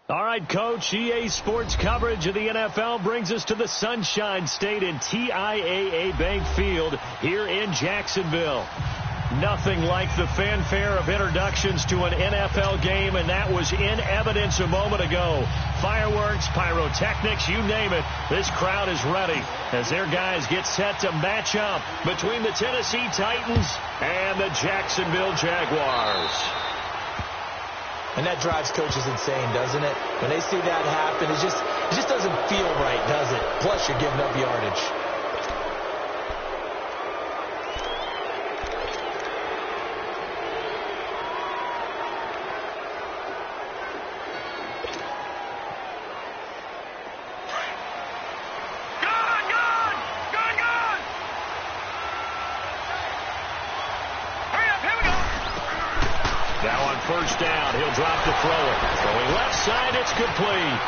All right, Coach, EA Sports coverage of the NFL brings us to the Sunshine State in TIAA Bank Field here in Jacksonville. Nothing like the fanfare of introductions to an NFL game, and that was in evidence a moment ago. Fireworks, pyrotechnics, you name it. This crowd is ready as their guys get set to match up between the Tennessee Titans and the Jacksonville Jaguars. And that drives coaches insane, doesn't it? When they see that happen, it just doesn't feel right, does it? Plus, you're giving up yardage. Now on first down, he'll drop to throw it. Throwing left side, it's complete.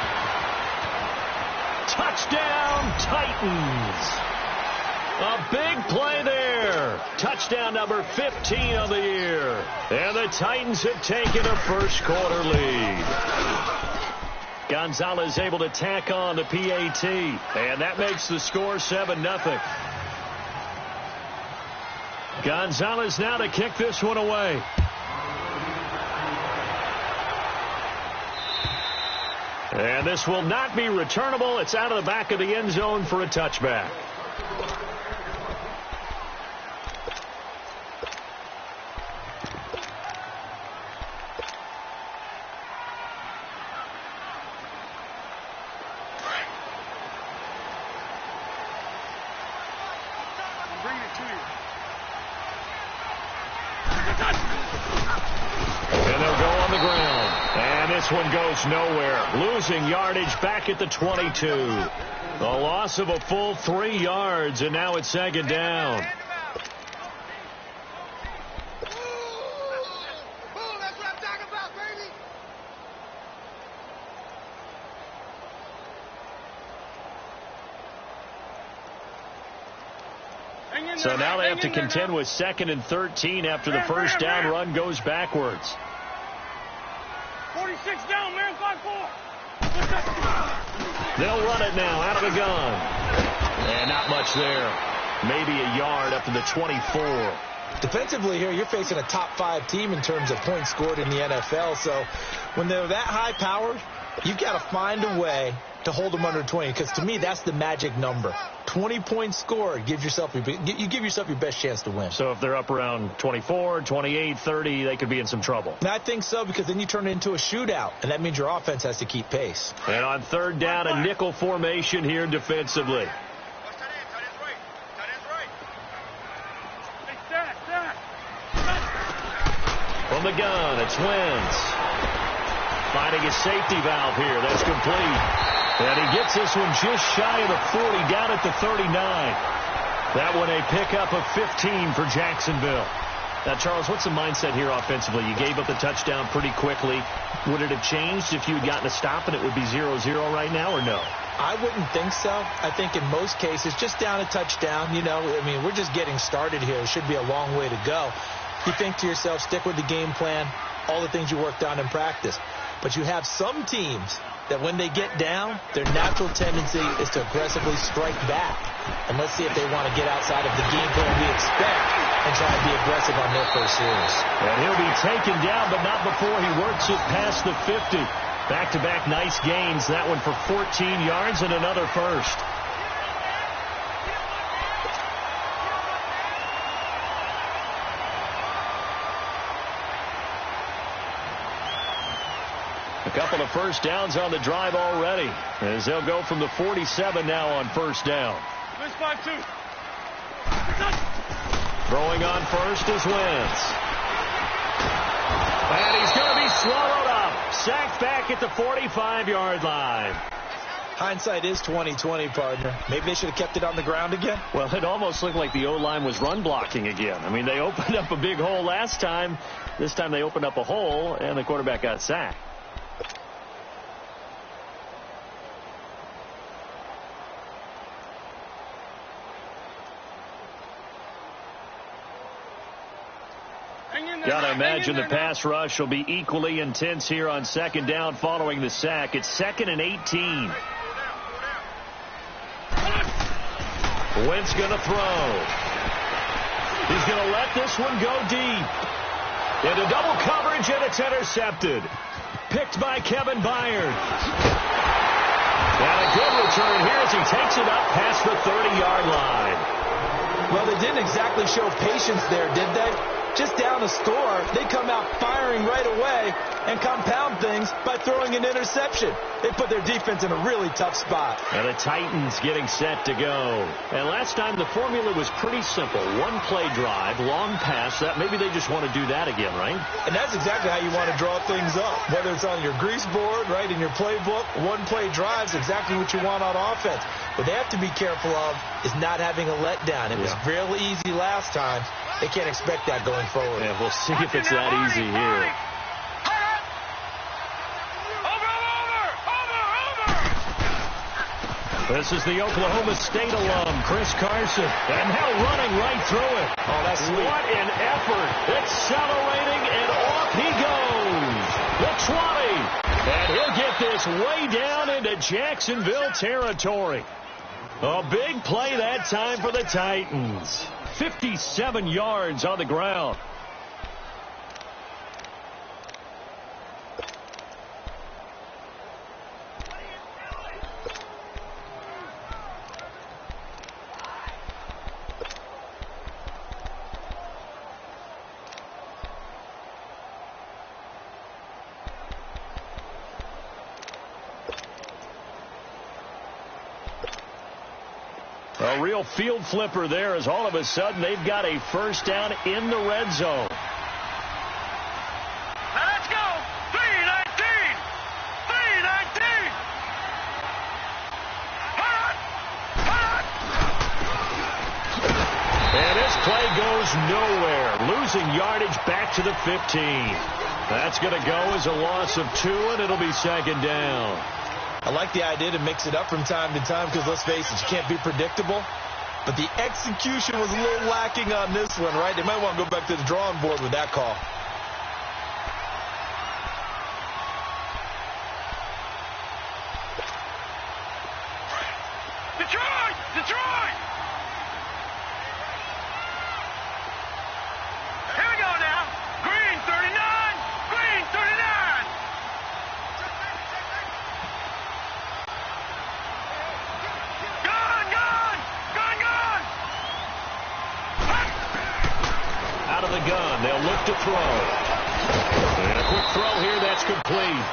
Touchdown, Titans. A big play there. Touchdown number 15 of the year. And the Titans have taken a first quarter lead. Gonzalez able to tack on the PAT. And that makes the score 7-0. Gonzalez now to kick this one away. And this will not be returnable. It's out of the back of the end zone for a touchback. And they'll go on the ground. And this one goes nowhere. Losing yardage back at the 22. The loss of a full 3 yards, and now it's second down. So now they have to contend with 2nd and 13 after the first down run goes backwards. 46 down, man, 5-4. They'll run it now out of the gun. And not much there. Maybe a yard up to the 24. Defensively here, you're facing a top 5 team in terms of points scored in the NFL. So when they're that high powered, you've got to find a way to hold them under 20. Because to me, that's the magic number. 20 points scored, you give yourself your best chance to win. So if they're up around 24, 28, 30, they could be in some trouble. And I think so, because then you turn it into a shootout, and that means your offense has to keep pace. And on third down, a nickel formation here defensively. From the gun, it's Wentz. Finding a safety valve here. That's complete. And he gets this one just shy of the 40, down at the 39. That one a pickup of 15 for Jacksonville. Now, Charles, what's the mindset here offensively? You gave up the touchdown pretty quickly. Would it have changed if you had gotten a stop and it would be 0-0 right now, or no? I wouldn't think so. I think in most cases, just down a touchdown, we're just getting started here. It should be a long way to go. You think to yourself, stick with the game plan, all the things you worked on in practice. But you have some teams that when they get down, their natural tendency is to aggressively strike back. And let's see if they want to get outside of the game plan we expect and try to be aggressive on their first series. And he'll be taken down, but not before he works it past the 50. Back-to-back nice gains. That one for 14 yards and another first. A couple of first downs on the drive already, as they'll go from the 47 now on first down. This 5-2. Throwing on first is Wentz. And he's going to be swallowed up. Sacked back at the 45-yard line. Hindsight is 20/20, partner. Maybe they should have kept it on the ground again. Well, it almost looked like the O-line was run blocking again. I mean, they opened up a big hole last time. This time they opened up a hole, and the quarterback got sacked. Gotta imagine the pass rush will be equally intense here on second down following the sack. It's 2nd and 18. Wentz gonna throw. He's gonna let this one go deep. Into double coverage, and it's intercepted. Picked by Kevin Byard. And a good return here as he takes it up past the 30-yard line. Well, they didn't exactly show patience there, did they? Just down a score, they come out firing right away and compound things by throwing an interception. They put their defense in a really tough spot. And the Titans getting set to go. And last time the formula was pretty simple. One play drive, long pass. That maybe they just want to do that again, right? And that's exactly how you want to draw things up. Whether it's on your grease board, right, in your playbook, one play drive is exactly what you want on offense. What they have to be careful of is not having a letdown. It was real easy last time. They can't expect that going forward. Yeah, we'll see if it's that easy here. This is the Oklahoma State alum, Chris Carson. And now running right through it. Oh, that's sweet. What an effort. Accelerating, and off he goes. The 20. And he'll get this way down into Jacksonville territory. A big play that time for the Titans. 57 yards on the ground. A real field flipper there as all of a sudden they've got a first down in the red zone. Let's go! 319! 319! And this play goes nowhere. Losing yardage back to the 15. That's going to go as a loss of 2, and it'll be second down. I like the idea to mix it up from time to time because, let's face it, you can't be predictable. But the execution was a little lacking on this one, right? They might want to go back to the drawing board with that call. Detroit! Detroit! Here we go now. Green 39! Green 39! Out of the gun, they'll look to throw. And a quick throw here, that's complete.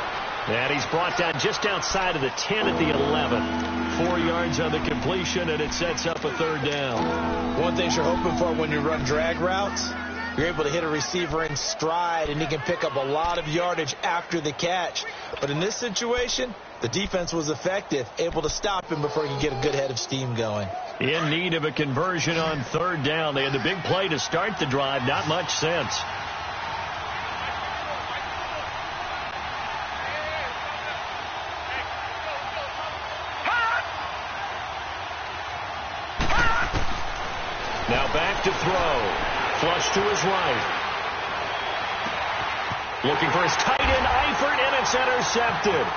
And he's brought down just outside of the 10 at the 11. 4 yards on the completion, and it sets up a third down. One thing you're hoping for when you run drag routes, you're able to hit a receiver in stride, and he can pick up a lot of yardage after the catch. But in this situation, the defense was effective, able to stop him before he could get a good head of steam going. In need of a conversion on third down. They had the big play to start the drive. Not much sense. Now back to throw. Flush to his right. Looking for his tight end, Eifert, and it's intercepted.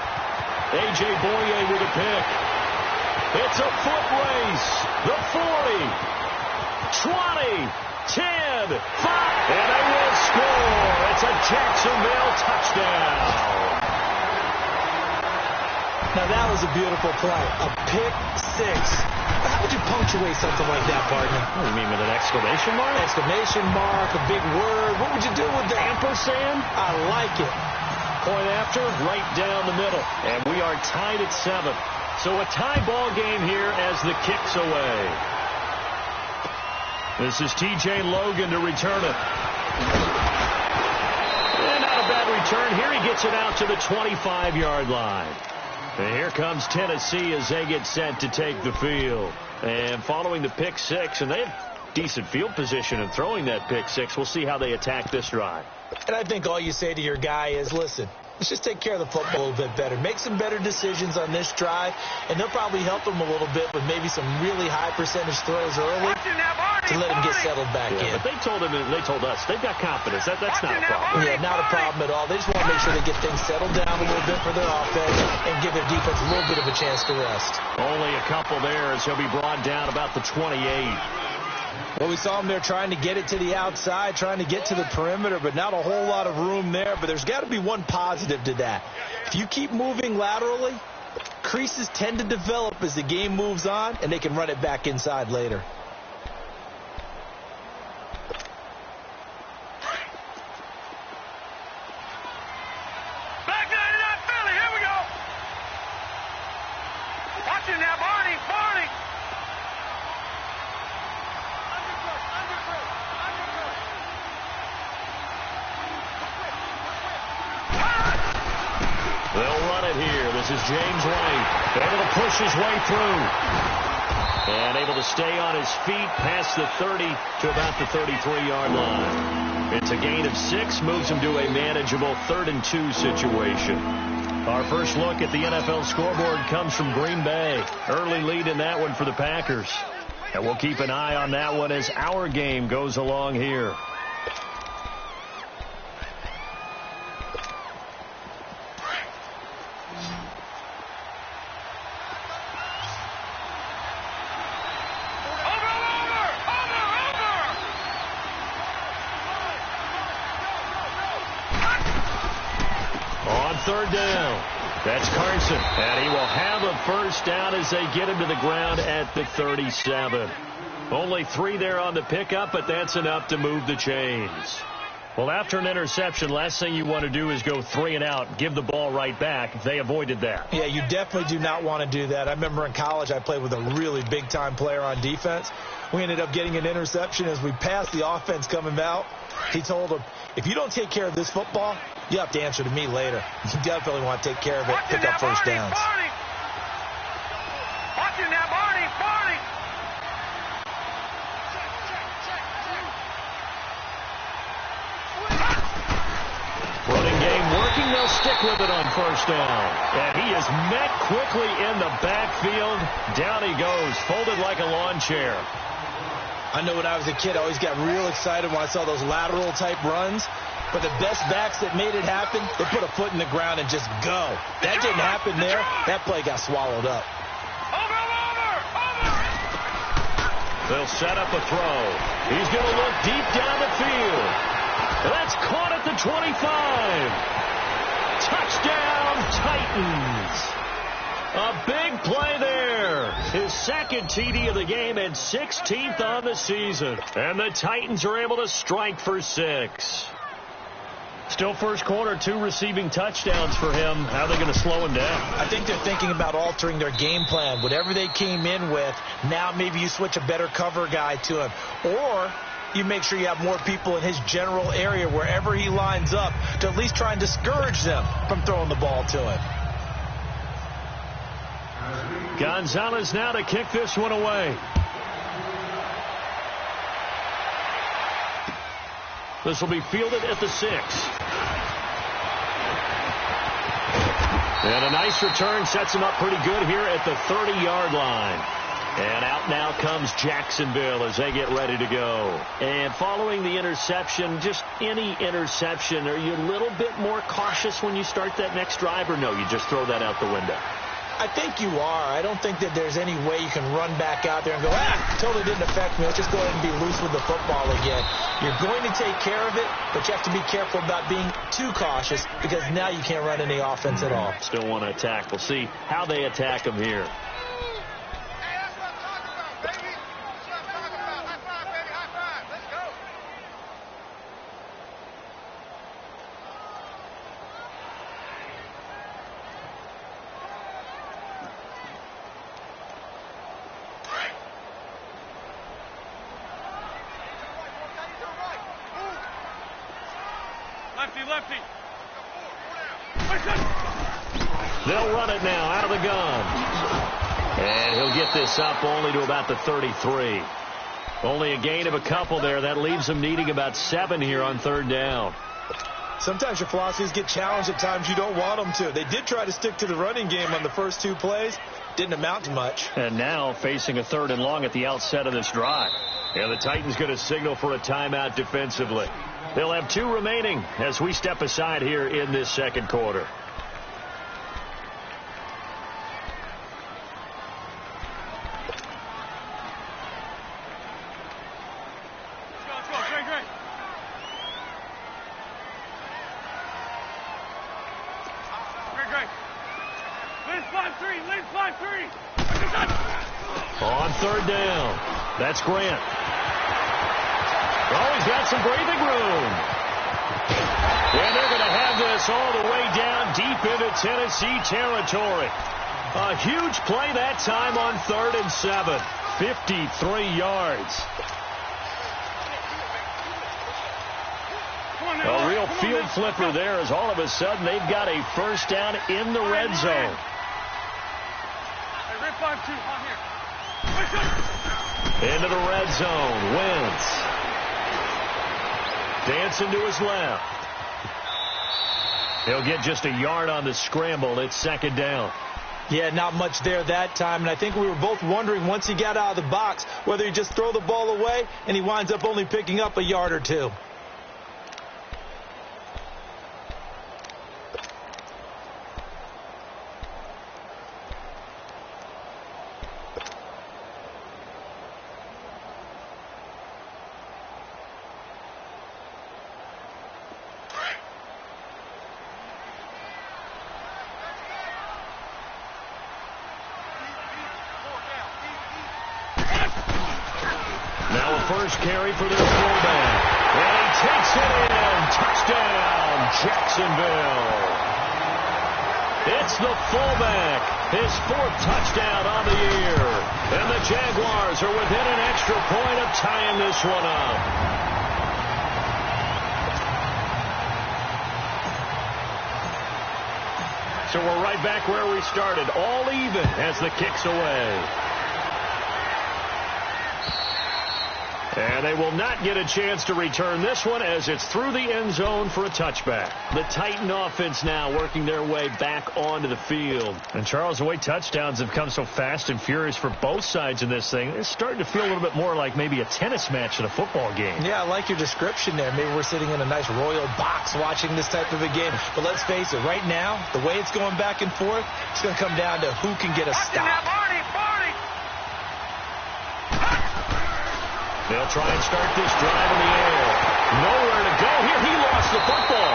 A.J. Boye with a pick. It's a foot race. The 40, 20, 10, 5, and they will score. It's a Jacksonville touchdown. Now that was a beautiful play. A pick six. How would you punctuate something like that, partner? What do you mean, with an exclamation mark? Exclamation mark, a big word. What would you do with that? Ampersand? I like it. Point after, right down the middle. And we are tied at 7. So a tie ball game here as the kick's away. This is T.J. Logan to return it. And not a bad return. Here he gets it out to the 25-yard line. And here comes Tennessee as they get set to take the field. And following the pick six, and they have decent field position in throwing that pick six. We'll see how they attack this drive. And I think all you say to your guy is, listen, let's just take care of the football a little bit better. Make some better decisions on this drive, and they'll probably help them a little bit with maybe some really high percentage throws early. Watch it now, Barney. to let him get settled back in. But they told us, they've got confidence. That's not a problem. Yeah, not a problem at all. They just want to make sure they get things settled down a little bit for their offense and give their defense a little bit of a chance to rest. Only a couple there as he'll be brought down about the 28. Well, we saw him there trying to get it to the outside, trying to get to the perimeter, but not a whole lot of room there. But there's got to be one positive to that. If you keep moving laterally, creases tend to develop as the game moves on, and they can run it back inside later. Back 99 Philly, here we go. Watching now, Barney. They'll run it here. This is James White, able to push his way through. And able to stay on his feet past the 30 to about the 33-yard line. It's a gain of 6, moves him to a manageable 3rd and 2 situation. Our first look at the NFL scoreboard comes from Green Bay. Early lead in that one for the Packers. And we'll keep an eye on that one as our game goes along here. Third down. That's Carson. And he will have a first down as they get him to the ground at the 37. Only 3 there on the pickup, but that's enough to move the chains. Well, after an interception, last thing you want to do is go 3 and out, give the ball right back. They avoided that. Yeah, you definitely do not want to do that. I remember in college I played with a really big-time player on defense. We ended up getting an interception as we passed the offense coming out. He told him, if you don't take care of this football, you have to answer to me later. You definitely want to take care of it, pick up first downs. Watching now, Barney. Running game working. They'll stick with it on first down. And he is met quickly in the backfield. Down he goes, folded like a lawn chair. I know when I was a kid, I always got real excited when I saw those lateral-type runs. But the best backs that made it happen, they put a foot in the ground and just go. That didn't happen there. That play got swallowed up. Over. They'll set up a throw. He's going to look deep down the field. That's caught at the 25. Touchdown, Titans. A big play there. His second TD of the game and 16th on the season. And the Titans are able to strike for 6. Still first quarter, 2 receiving touchdowns for him. How are they going to slow him down? I think they're thinking about altering their game plan. Whatever they came in with, now maybe you switch a better cover guy to him. Or you make sure you have more people in his general area wherever he lines up to at least try and discourage them from throwing the ball to him. Gonzalez now to kick this one away. This will be fielded at the 6. And a nice return sets him up pretty good here at the 30-yard line. And out now comes Jacksonville as they get ready to go. And following the interception, just any interception, are you a little bit more cautious when you start that next drive, or no, you just throw that out the window? I think you are. I don't think that there's any way you can run back out there and go, totally didn't affect me. Let's just go ahead and be loose with the football again. You're going to take care of it, but you have to be careful about being too cautious because now you can't run any offense at all. Still want to attack. We'll see how they attack him here. Lefty. They'll run it now out of the gun. And he'll get this up only to about the 33. Only a gain of a couple there. That leaves him needing about 7 here on third down. Sometimes your philosophies get challenged at times you don't want them to. They did try to stick to the running game on the first 2 plays. Didn't amount to much. And now facing a 3rd and long at the outset of this drive. And the Titans going to signal for a timeout defensively. They'll have 2 remaining as we step aside here in this second quarter. On third down, that's Grant. Oh, he's got some breathing room. And they're going to have this all the way down deep into Tennessee territory. A huge play that time on 3rd and 7. 53 yards. A real field flipper there as all of a sudden they've got a first down in the red zone. Into the red zone. Wentz. Dancing to his left. He'll get just a yard on the scramble. It's 2nd down. Yeah, not much there that time. And I think we were both wondering once he got out of the box whether he just throw the ball away and he winds up only picking up a yard or 2. First carry for their fullback. And he takes it in. Touchdown, Jacksonville. It's the fullback. His 4th touchdown on the year. And the Jaguars are within an extra point of tying this one up. So we're right back where we started. All even as the kick's away. And they will not get a chance to return this one as it's through the end zone for a touchback. The Titan offense now working their way back onto the field. And, Charles, the way touchdowns have come so fast and furious for both sides in this thing, it's starting to feel a little bit more like maybe a tennis match in a football game. Yeah, I like your description there. Maybe we're sitting in a nice royal box watching this type of a game. But let's face it, right now, the way it's going back and forth, it's going to come down to who can get a stop. They'll try and start this drive in the air. Nowhere to go here. He lost the football.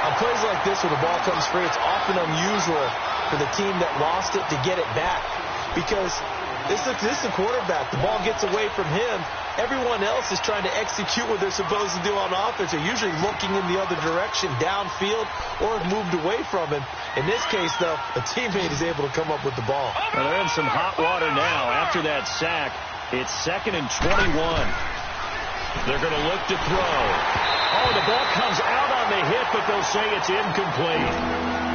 On plays like this where the ball comes free, it's often unusual for the team that lost it to get it back. Because this is a quarterback. The ball gets away from him. Everyone else is trying to execute what they're supposed to do on offense. They're usually looking in the other direction, downfield, or have moved away from him. In this case, though, a teammate is able to come up with the ball. Well, they're in some hot water now after that sack. It's 2nd and 21. They're going to look to throw. Oh, the ball comes out on the hit, but they'll say it's incomplete.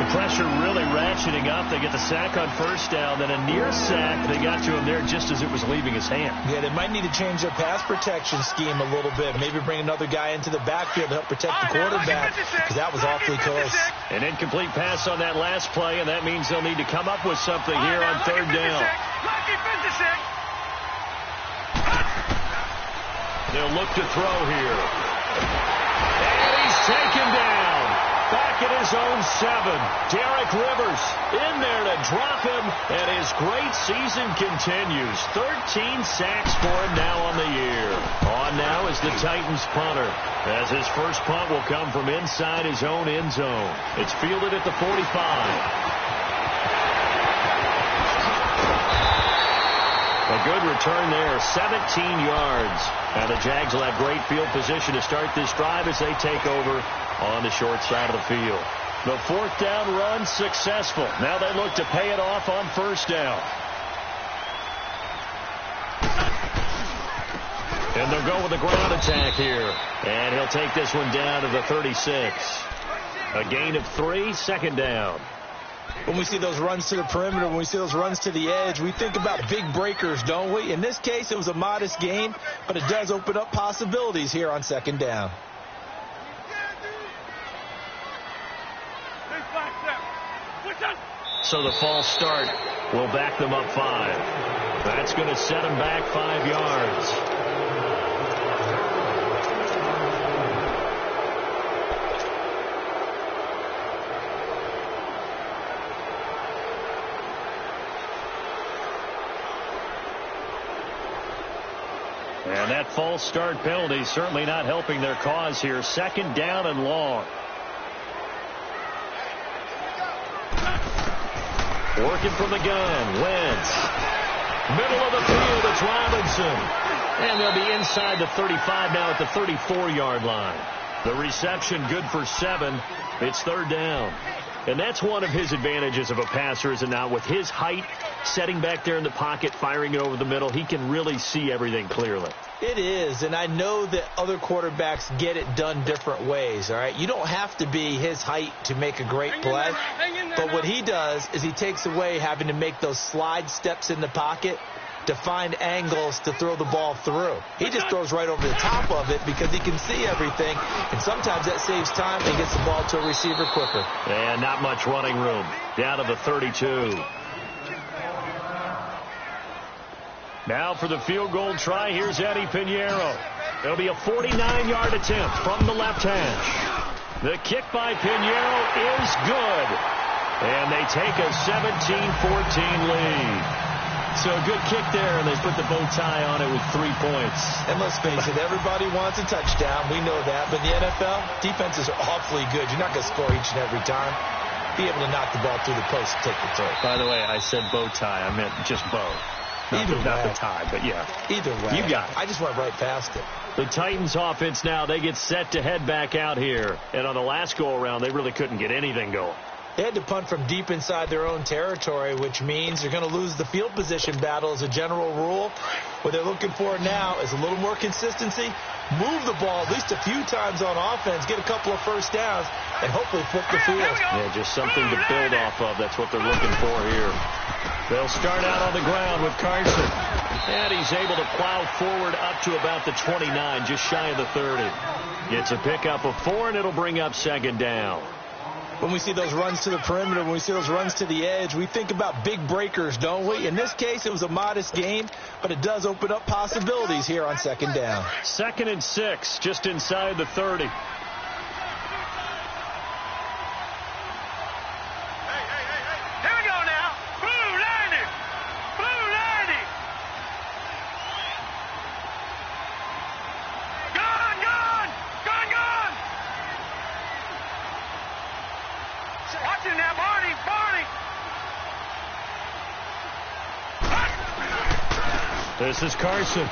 The pressure really ratcheting up. They get the sack on 1st down, then a near sack. They got to him there just as it was leaving his hand. Yeah, they might need to change their pass protection scheme a little bit. Maybe bring another guy into the backfield to help protect the quarterback, because that was awfully close. An incomplete pass on that last play, and that means they'll need to come up with something here on 3rd down. They'll look to throw here. And he's taken down. Back at his own 7. Derek Rivers in there to drop him. And his great season continues. 13 sacks for him now on the year. On now is the Titans punter, as his first punt will come from inside his own end zone. It's fielded at the 45. A good return there, 17 yards. And the Jags will have great field position to start this drive as they take over on the short side of the field. The 4th down run successful. Now they look to pay it off on 1st down. And they'll go with a ground attack here. And he'll take this one down to the 36. A gain of 3, 2nd down. When we see those runs to the perimeter, when we see those runs to the edge, we think about big breakers, don't we? In this case, it was a modest gain, but it does open up possibilities here on 2nd down. So the false start will back them up 5. That's going to set them back 5 yards. And that false start penalty certainly not helping their cause here. Second down and long. Working from the gun. Wentz. Middle of the field, it's Robinson. And they'll be inside the 35 now at the 34-yard line. The reception good for 7. It's third down. And that's one of his advantages of a passer, is it not? With his height, setting back there in the pocket, firing it over the middle, he can really see everything clearly. It is, and I know that other quarterbacks get it done different ways, all right? You don't have to be his height to make a great play, but what he does is he takes away having to make those slide steps in the pocket to find angles to throw the ball through. He just throws right over the top of it because he can see everything, and sometimes that saves time and gets the ball to a receiver quicker. And not much running room. Down to the 32. Now for the field goal try, here's Eddie Pinheiro. It'll be a 49-yard attempt from the left hash. The kick by Pinheiro is good. And they take a 17-14 lead. So a good kick there, and they put the bow tie on it with 3 points. And let's face it, everybody wants a touchdown. We know that. But in the NFL, defenses are awfully good. You're not going to score each and every time. Be able to knock the ball through the post and take the throw. By the way, I said bow tie. I meant just bow. Not the tie, but yeah. Either way. You got it. I just went right past it. The Titans offense now, they get set to head back out here. And on the last go-around, they really couldn't get anything going. They had to punt from deep inside their own territory, which means they're going to lose the field position battle as a general rule. What they're looking for now is a little more consistency, move the ball at least a few times on offense, get a couple of first downs, and hopefully flip the field. Yeah, just something to build off of. That's what they're looking for here. They'll start out on the ground with Carson. And he's able to plow forward up to about the 29, just shy of the 30. Gets a pickup of 4, and it'll bring up second down. When we see those runs to the perimeter, when we see those runs to the edge, we think about big breakers, don't we? In this case, it was a modest gain, but it does open up possibilities here on second down. 2nd and 6, just inside the 30. This is Carson.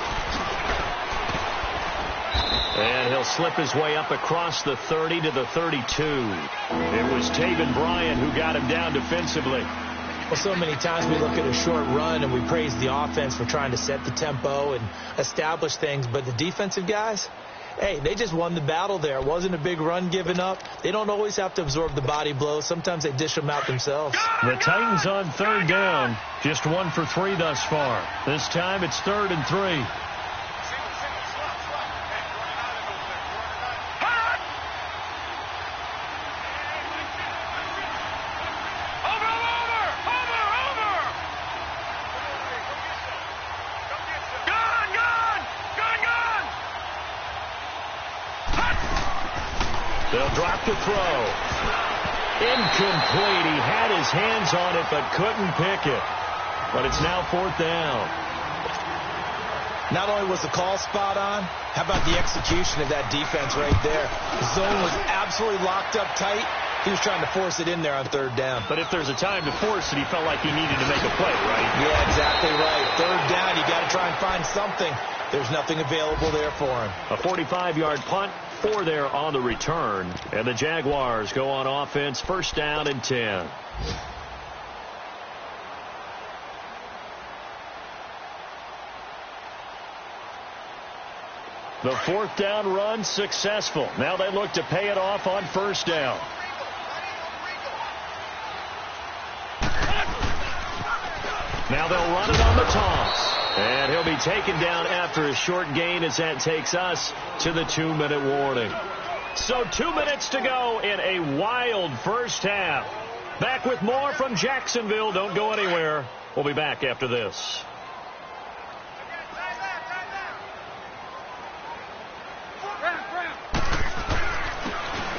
And he'll slip his way up across the 30 to the 32. It was Taven Bryan who got him down defensively. Well, so many times we look at a short run and we praise the offense for trying to set the tempo and establish things, but the defensive guys, hey, they just won the battle there. It wasn't a big run given up. They don't always have to absorb the body blows. Sometimes they dish them out themselves. The Titans on third down. Just 1 for 3 thus far. This time it's 3rd and 3. They'll drop the throw. Incomplete. He had his hands on it but couldn't pick it. But it's now 4th down. Not only was the call spot on, how about the execution of that defense right there? The zone was absolutely locked up tight. He was trying to force it in there on 3rd down. But if there's a time to force it, he felt like he needed to make a play, right? Yeah, exactly right. 3rd down, you got to try and find something. There's nothing available there for him. A 45-yard punt, 4 there on the return. And the Jaguars go on offense, 1st down and 10. The 4th down run successful. Now they look to pay it off on 1st down. Now they'll run it on the toss. And he'll be taken down after a short gain as that takes us to the 2-minute warning. So 2 minutes to go in a wild first half. Back with more from Jacksonville. Don't go anywhere. We'll be back after this.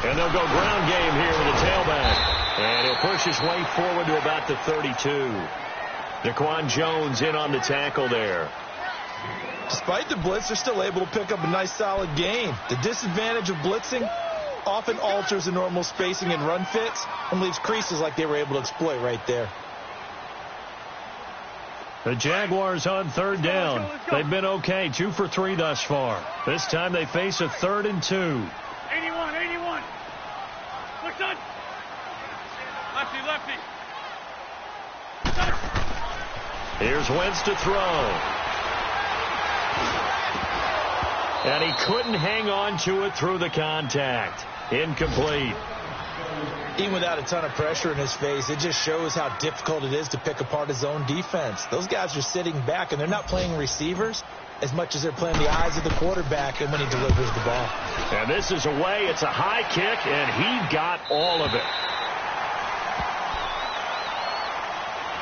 And they'll go ground game here with a tailback. And he'll push his way forward to about the 32. Daquan Jones in on the tackle there. Despite the blitz, they're still able to pick up a nice solid gain. The disadvantage of blitzing often alters the normal spacing and run fits and leaves creases like they were able to exploit right there. The Jaguars on third down. They've been okay, 2 for 3 thus far. This time they face a 3rd and 2. 81. Look on. Lefty. Here's Wentz to throw. And he couldn't hang on to it through the contact. Incomplete. Even without a ton of pressure in his face, it just shows how difficult it is to pick apart his own defense. Those guys are sitting back, and they're not playing receivers as much as they're playing the eyes of the quarterback and when he delivers the ball. And this is away. It's a high kick, and he got all of it.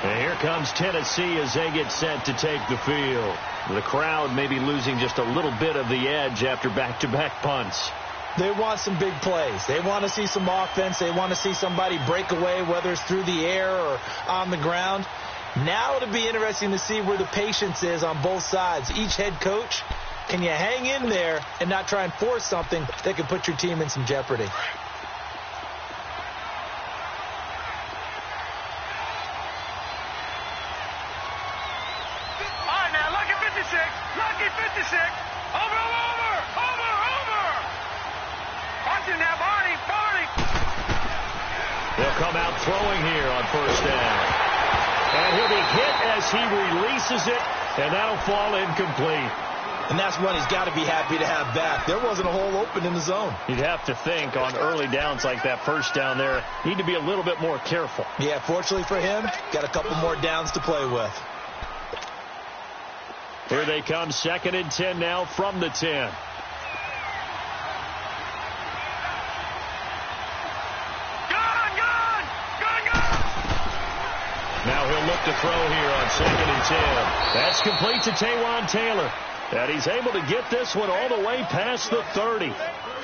And here comes Tennessee as they get set to take the field. The crowd may be losing just a little bit of the edge after back-to-back punts. They want some big plays. They want to see some offense. They want to see somebody break away, whether it's through the air or on the ground. Now it'll be interesting to see where the patience is on both sides. Each head coach, can you hang in there and not try and force something that could put your team in some jeopardy? Lucky 56. Over. Watching now, Barney. They'll come out throwing here on first down. And he'll be hit as he releases it, and that'll fall incomplete. And that's one he's got to be happy to have back. There wasn't a hole open in the zone. You'd have to think on early downs like that first down there, need to be a little bit more careful. Yeah, fortunately for him, got a couple more downs to play with. Here they come, 2nd and 10 now from the 10. Now he'll look to throw here on 2nd and 10. That's complete to Taywan Taylor. And he's able to get this one all the way past the 30.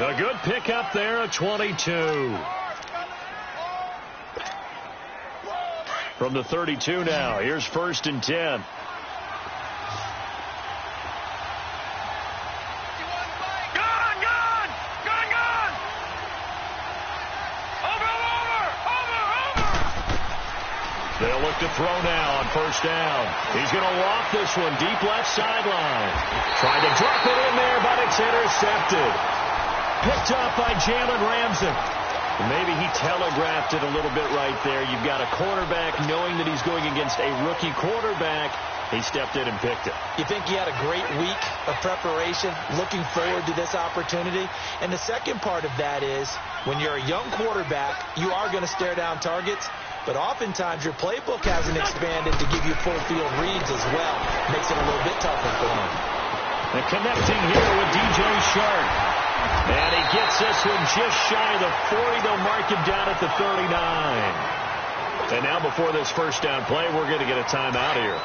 A good pickup there, a 22. From the 32 now, here's 1st and 10. They'll look to throw now on first down. He's going to walk this one deep left sideline. Tried to drop it in there, but it's intercepted. Picked up by Jalen Ramsey. Maybe he telegraphed it a little bit right there. You've got a quarterback knowing that he's going against a rookie quarterback. He stepped in and picked it. You think he had a great week of preparation, looking forward to this opportunity. And the second part of that is when you're a young quarterback, you are going to stare down targets. But oftentimes your playbook hasn't expanded to give you full field reads as well. Makes it a little bit tougher for him. And connecting here with DJ Shark. And he gets this one just shy of the 40. They'll mark him down at the 39. And now before this first down play, we're going to get a timeout here,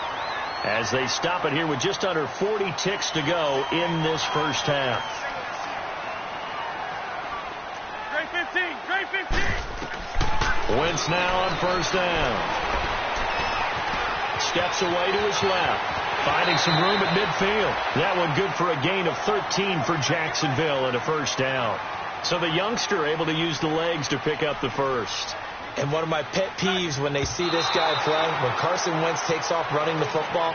as they stop it here with just under 40 ticks to go in this first half. Great 15. Wentz now on first down. Steps away to his left, finding some room at midfield. That one good for a gain of 13 for Jacksonville and a first down. So the youngster able to use the legs to pick up the first. And one of my pet peeves when they see this guy play, when Carson Wentz takes off running the football,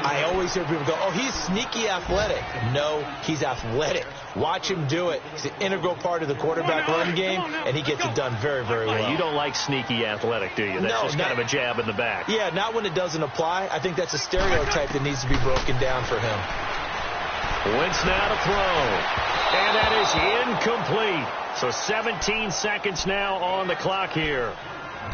I always hear people go, oh, he's sneaky athletic. No, he's athletic. Watch him do it. He's an integral part of the quarterback run game, and he gets it done very, very well. You don't like sneaky athletic, do you? That's just kind of a jab in the back. Yeah, not when it doesn't apply. I think that's a stereotype that needs to be broken down for him. Wentz now to throw. And that is incomplete. So 17 seconds now on the clock here.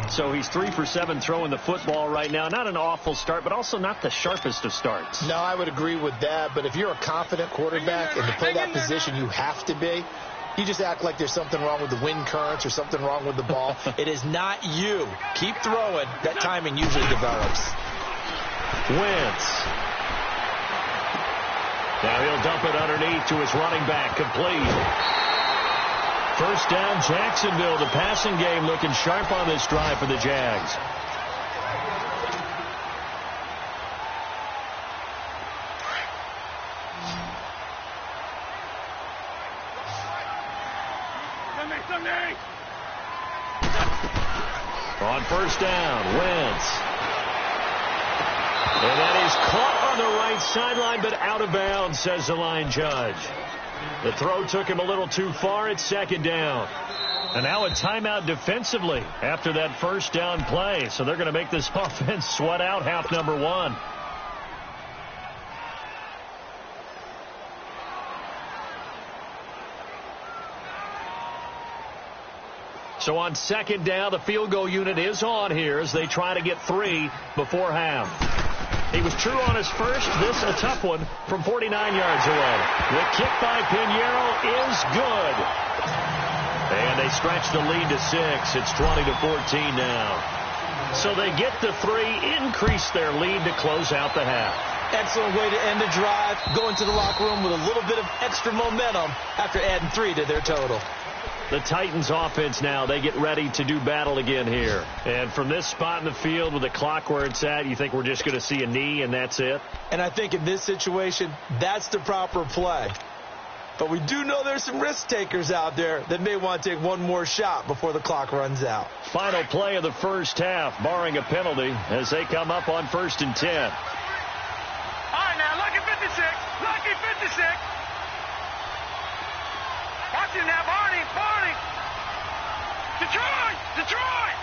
So he's 3 for 7 throwing the football right now. Not an awful start, but also not the sharpest of starts. No, I would agree with that. But if you're a confident quarterback and to play that position, you have to be. You just act like there's something wrong with the wind currents or something wrong with the ball. It is not you. Keep throwing. That timing usually develops. Wentz. Now he'll dump it underneath to his running back. Complete. First down, Jacksonville. The passing game looking sharp on this drive for the Jags. On first down, Wentz. And that is caught on the right sideline, but out of bounds, says the line judge. The throw took him a little too far at second down. And now a timeout defensively after that first down play. So they're going to make this offense sweat out half number one. So on second down, the field goal unit is on here as they try to get 3 before half. He was true on his first. This a tough one from 49 yards away. The kick by Pinheiro is good. And they stretch the lead to 6. It's 20-14 now. So they get the 3, increase their lead to close out the half. Excellent way to end the drive. Go into the locker room with a little bit of extra momentum after adding 3 to their total. The Titans offense now, they get ready to do battle again here. And from this spot in the field with the clock where it's at, you think we're just going to see a knee and that's it? And I think in this situation, that's the proper play. But we do know there's some risk takers out there that may want to take one more shot before the clock runs out. Final play of the first half, barring a penalty, as they come up on 1st and 10. All right, now, lucky 56. Lucky 56. Watch him now, Barney. Barney. Detroit. Detroit.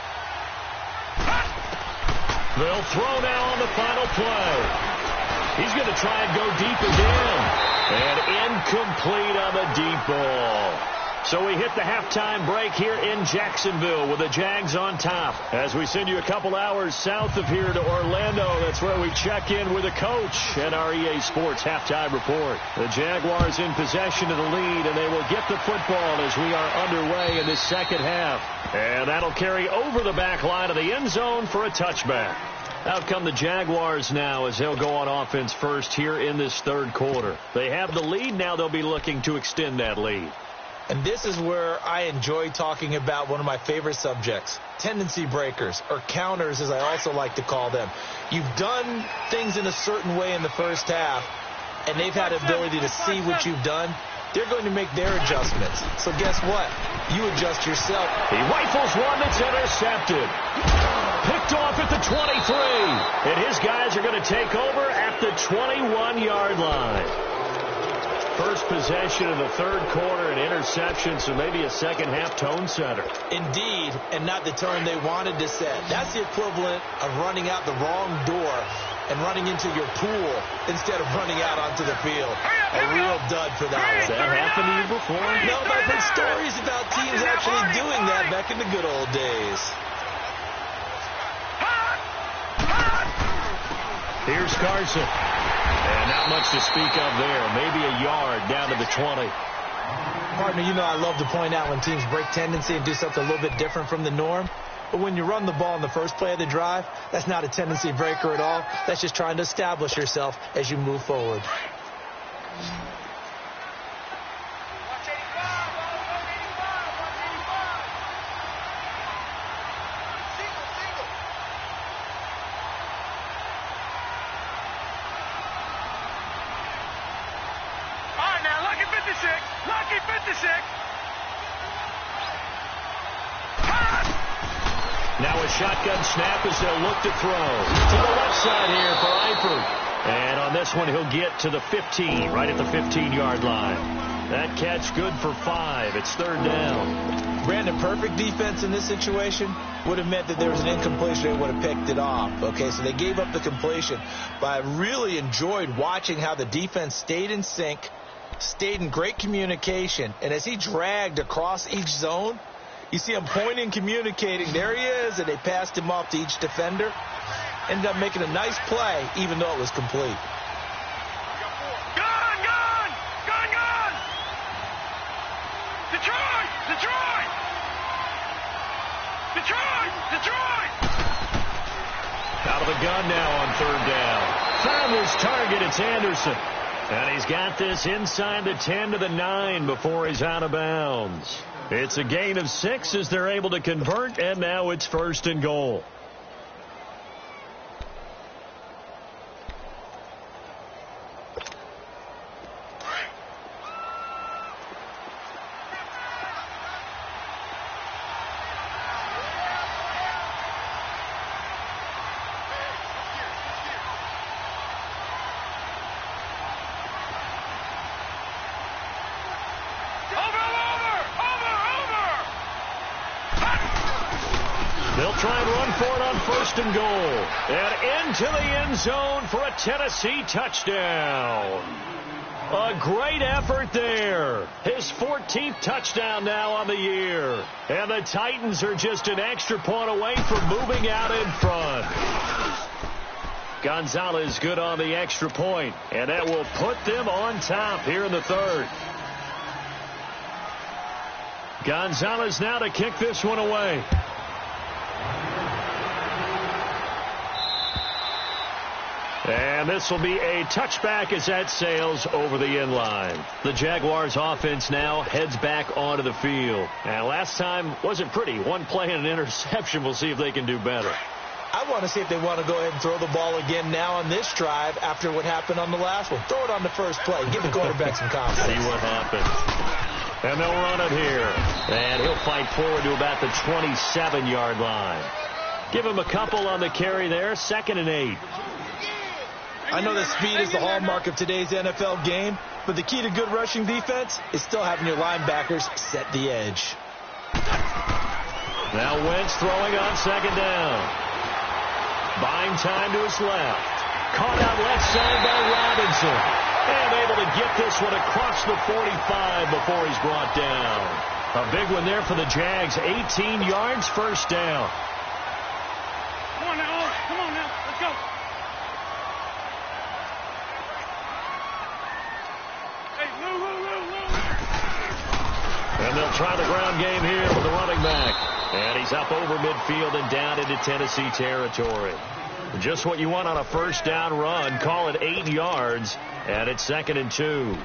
They'll throw now on the final play. He's going to try and go deep again. And incomplete on the deep ball. So we hit the halftime break here in Jacksonville with the Jags on top. As we send you a couple hours south of here to Orlando, that's where we check in with the coach and our EA Sports halftime report. The Jaguars in possession of the lead, and they will get the football as we are underway in this second half. And that'll carry over the back line of the end zone for a touchback. Out come the Jaguars now as they'll go on offense first here in this third quarter. They have the lead. Now they'll be looking to extend that lead. And this is where I enjoy talking about one of my favorite subjects, tendency breakers, or counters as I also like to call them. You've done things in a certain way in the first half, and they've had the ability to see what you've done. They're going to make their adjustments. So guess what? You adjust yourself. He rifles one that's intercepted. Picked off at the 23. And his guys are going to take over at the 21-yard line. First possession of the third quarter, an interception, so maybe a second-half tone setter. Indeed, and not the tone they wanted to set. That's the equivalent of running out the wrong door and running into your pool instead of running out onto the field. A real dud for that one. Has that happened to you before? No, but I've heard stories about teams actually doing that back in the good old days. Here's Carson. And not much to speak of there. Maybe a yard down to the 20. Partner, you know I love to point out when teams break tendency and do something a little bit different from the norm. But when you run the ball in the first play of the drive, that's not a tendency breaker at all. That's just trying to establish yourself as you move forward. Lucky 56. Now a shotgun snap as they'll look to throw. To the left side here for Eifert. And on this one, he'll get to the 15, right at the 15-yard line. That catch good for 5. It's third down. Brandon, perfect defense in this situation would have meant that there was an incompletion. They would have picked it off. Okay, so they gave up the completion. But I really enjoyed watching how the defense stayed in sync, stayed in great communication. And as he dragged across each zone, you see him pointing, communicating. There he is, and they passed him off to each defender. Ended up making a nice play, even though it was complete. Gun, gun! Gun, gun! Detroit! Detroit! Detroit! Detroit! Out of the gun now on third down. Found his target. It's Anderson. And he's got this inside the 10 to the 9 before he's out of bounds. It's a gain of 6 as they're able to convert, and now it's first and goal. They'll try and run for it on 1st and goal. And into the end zone for a Tennessee touchdown. A great effort there. His 14th touchdown now on the year. And the Titans are just an extra point away from moving out in front. Gonzalez good on the extra point, and that will put them on top here in the 3rd. Gonzalez now to kick this one away. And this will be a touchback as that sails over the end line. The Jaguars offense now heads back onto the field. And last time wasn't pretty. One play and an interception. We'll see if they can do better. I want to see if they want to go ahead and throw the ball again now on this drive after what happened on the last one. Throw it on the first play. Give the quarterback some confidence. See what happens. And they'll run it here. And he'll fight forward to about the 27-yard line. Give him a couple on the carry there. 2nd and 8. I know that speed is the hallmark of today's NFL game, but the key to good rushing defense is still having your linebackers set the edge. Now Wentz throwing on 2nd down. Buying time to his left. Caught out left side by Robinson. And able to get this one across the 45 before he's brought down. A big one there for the Jags. 18 yards, 1st down. Come on now. Come on now. Let's go. And they'll try the ground game here with the running back. And he's up over midfield and down into Tennessee territory. Just what you want on a 1st down run. Call it 8 yards. And it's 2nd and 2.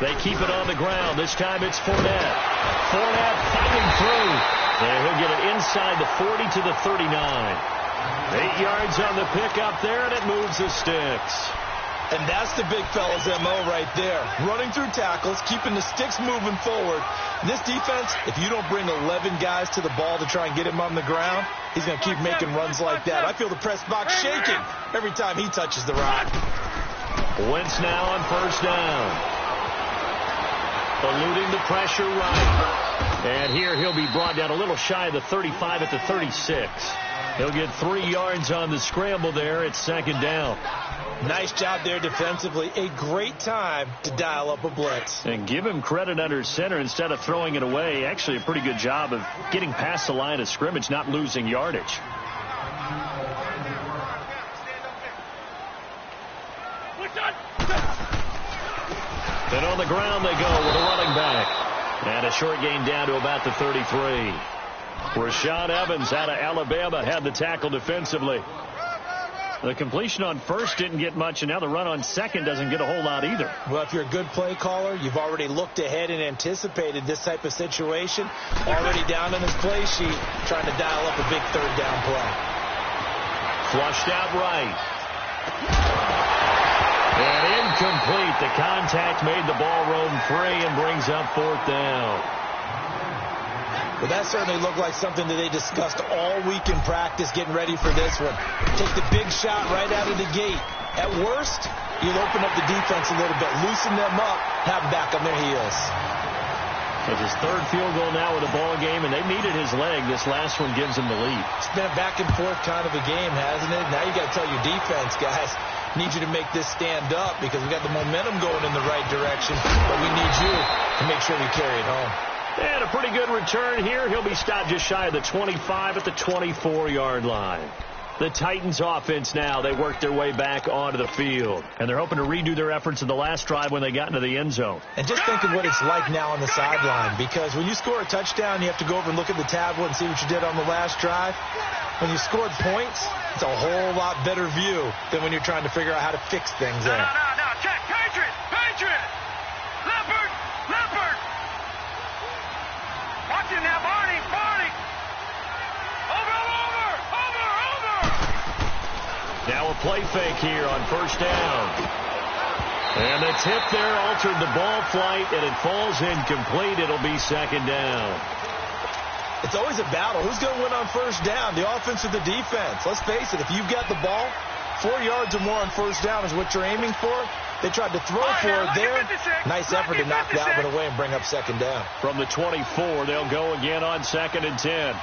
They keep it on the ground. This time it's Fournette. Fournette fighting through. And he'll get it inside the 40 to the 39. 8 yards on the pickup there, and it moves the sticks. And that's the big fella's MO right there. Running through tackles, keeping the sticks moving forward. This defense, if you don't bring 11 guys to the ball to try and get him on the ground, he's going to keep making runs like that. I feel the press box shaking every time he touches the rock. Wentz now on 1st down. Eluding the pressure right. And here he'll be brought down a little shy of the 35 at the 36. He'll get 3 yards on the scramble there. It's 2nd down. Nice job there defensively. A great time to dial up a blitz. And give him credit under center instead of throwing it away. Actually a pretty good job of getting past the line of scrimmage, not losing yardage. And on the ground they go with a running back. And a short gain down to about the 33. Rashaan Evans out of Alabama had the tackle defensively. The completion on 1st didn't get much, and now the run on 2nd doesn't get a whole lot either. Well, if you're a good play caller, you've already looked ahead and anticipated this type of situation. Already down in his play sheet, trying to dial up a big 3rd down play. Flushed out right. And incomplete. The contact made the ball roam free and brings up 4th down. Well, that certainly looked like something that they discussed all week in practice getting ready for this one. Take the big shot right out of the gate. At worst, you'll open up the defense a little bit, loosen them up, have them back on their heels. It's his 3rd field goal now with the ball game, and they needed his leg. This last one gives him the lead. It's been a back and forth kind of a game, hasn't it? Now you got to tell your defense, guys, need you to make this stand up because we got the momentum going in the right direction, but we need you to make sure we carry it home. And a pretty good return here. He'll be stopped just shy of the 25 at the 24-yard line. The Titans offense now, they work their way back onto the field. And they're hoping to redo their efforts in the last drive when they got into the end zone. And just think of what it's like now on the sideline, because when you score a touchdown, you have to go over and look at the tablet and see what you did on the last drive. When you scored points, it's a whole lot better view than when you're trying to figure out how to fix things there. No. Check. Patriot. Leopard. Watch it now, Barney. Over. Now a play fake here on 1st down. And the tip there altered the ball flight, and it falls incomplete. It'll be 2nd down. It's always a battle. Who's going to win on first down, the offense or the defense? Let's face it, if you've got the ball, 4 yards or more on first down is what you're aiming for. They tried to throw for it there. Nice effort to knock that one away and bring up second down. From the 24, they'll go again on 2nd and 10.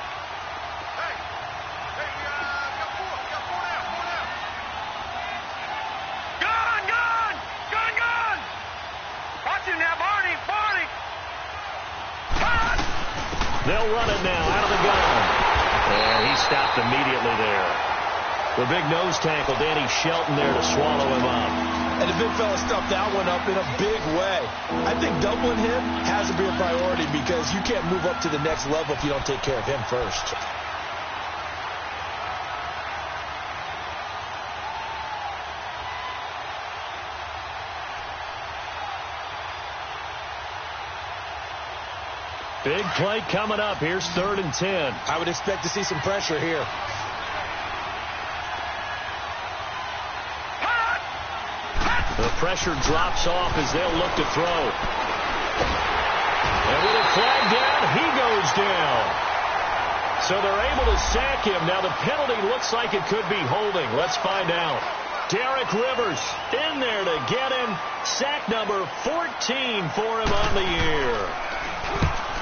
They'll run it now out of the gun. And he stopped immediately there. The big nose tackle, Danny Shelton, there to swallow him up. And the big fella stuffed that one up in a big way. I think doubling him has to be a priority because you can't move up to the next level if you don't take care of him first. Big play coming up. Here's 3rd and 10. I would expect to see some pressure here. The pressure drops off as they'll look to throw. And with a flag down, he goes down. So they're able to sack him. Now the penalty looks like it could be holding. Let's find out. Derek Rivers in there to get him. Sack number 14 for him on the year.